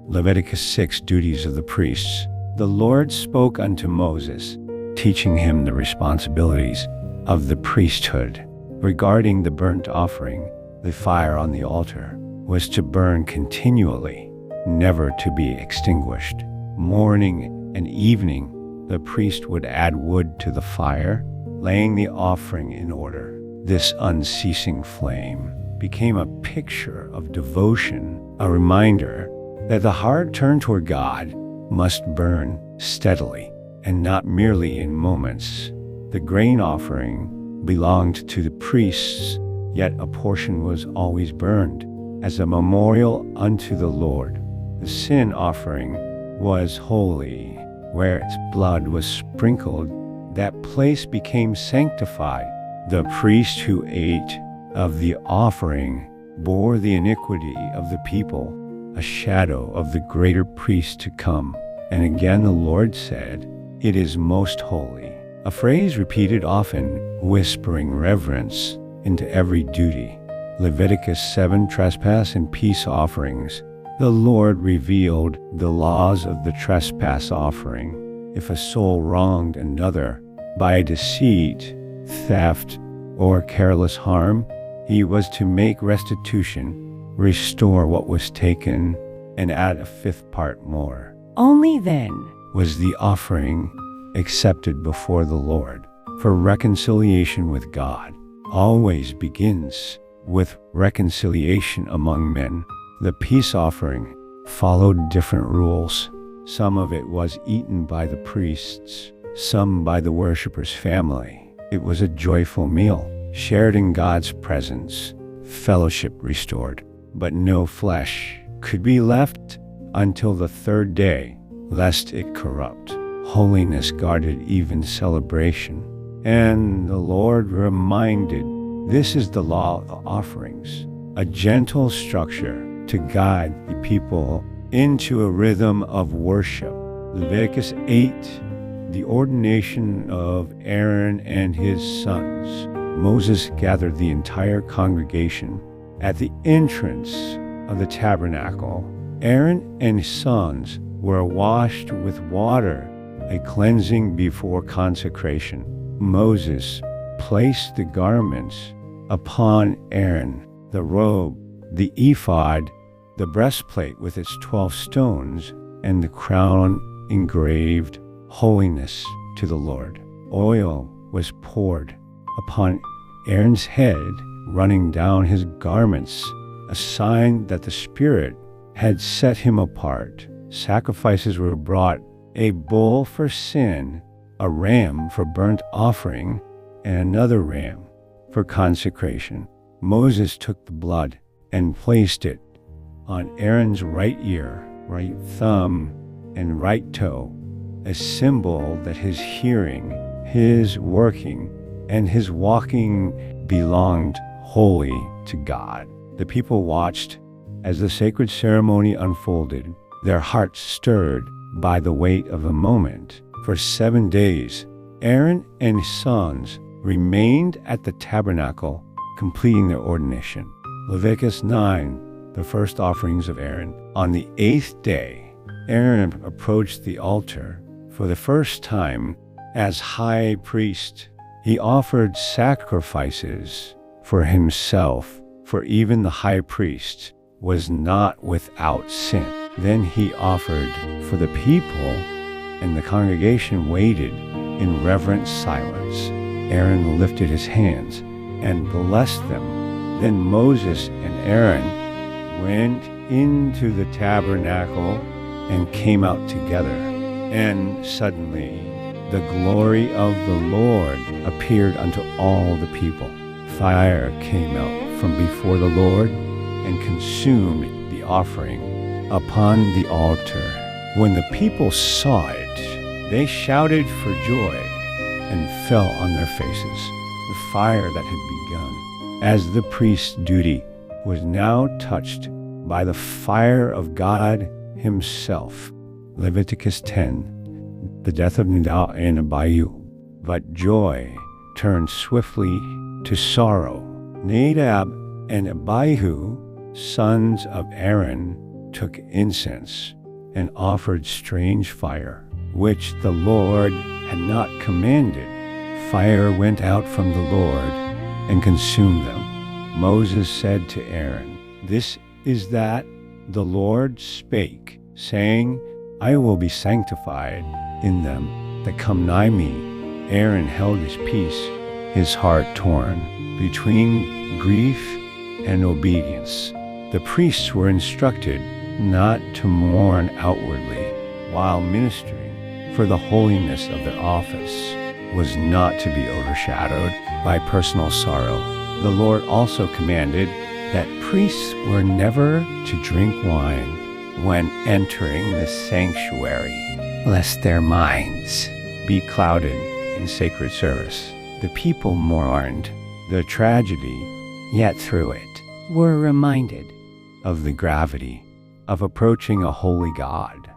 Leviticus 6 Duties of the priests. The Lord spoke unto Moses, teaching him the responsibilities of the priesthood. Regarding the burnt offering, the fire on the altar was to burn continually, never to be extinguished. Morning and evening, the priest would add wood to the fire, laying the offering in order. This unceasing flame became a picture of devotion, a reminder that the heart turned toward God must burn steadily and not merely in moments. The grain offering belonged to the priests, yet a portion was always burned as a memorial unto the Lord. The sin offering was holy. Where its blood was sprinkled, that place became sanctified. The priest who ate of the offering bore the iniquity of the people, a shadow of the greater priest to come. And again the Lord said, "It is most holy," a phrase repeated often, whispering reverence into every duty. Leviticus 7 Trespass and Peace Offerings. The Lord revealed the laws of the trespass offering. If a soul wronged another by deceit, theft, or careless harm, he was to make restitution, restore what was taken, and add a fifth part more. Only then was the offering accepted before the Lord. For reconciliation with God always begins with reconciliation among men. The peace offering followed different rules. Some of it was eaten by the priests, some by the worshipper's family. It was a joyful meal, shared in God's presence, fellowship restored. But no flesh could be left until the third day, lest it corrupt. Holiness guarded even celebration. And the Lord reminded, this is the law of the offerings, a gentle structure to guide the people into a rhythm of worship. Leviticus 8, the ordination of Aaron and his sons. Moses gathered the entire congregation at the entrance of the tabernacle. Aaron and his sons were washed with water, a cleansing before consecration. Moses placed the garments upon Aaron, the robe, the ephod, the breastplate with its 12 stones, and the crown engraved holiness to the Lord. Oil was poured upon Aaron's head, running down his garments, a sign that the Spirit had set him apart. Sacrifices were brought, a bull for sin, a ram for burnt offering, and another ram for consecration. Moses took the blood and placed it on Aaron's right ear, right thumb, and right toe, a symbol that his hearing, his working, and his walking belonged wholly to God. The people watched as the sacred ceremony unfolded, their hearts stirred by the weight of the moment. For 7 days, Aaron and his sons remained at the tabernacle, completing their ordination. Leviticus 9, the first offerings of Aaron. On the 8th day, Aaron approached the altar for the first time as high priest. He offered sacrifices for himself, for even the high priest was not without sin. Then he offered for the people, and the congregation waited in reverent silence. Aaron lifted his hands and blessed them. Then Moses and Aaron went into the tabernacle and came out together. And suddenly the glory of the Lord appeared unto all the people. Fire came out from before the Lord and consumed the offering upon the altar. When the people saw it, they shouted for joy and fell on their faces. The fire that had begun as the priest's duty was now touched by the fire of God himself. Leviticus 10, the death of Nadab and Abihu. But joy turned swiftly to sorrow. Nadab and Abihu, sons of Aaron, took incense and offered strange fire, which the Lord had not commanded. Fire went out from the Lord and consumed them. Moses said to Aaron, "This is that the Lord spake, saying, I will be sanctified in them that come nigh me." Aaron held his peace, his heart torn between grief and obedience. The priests were instructed not to mourn outwardly while ministering, for the holiness of their office was not to be overshadowed by personal sorrow. The Lord also commanded that priests were never to drink wine when entering the sanctuary, lest their minds be clouded in sacred service. The people mourned the tragedy, yet through it were reminded of the gravity of approaching a holy God.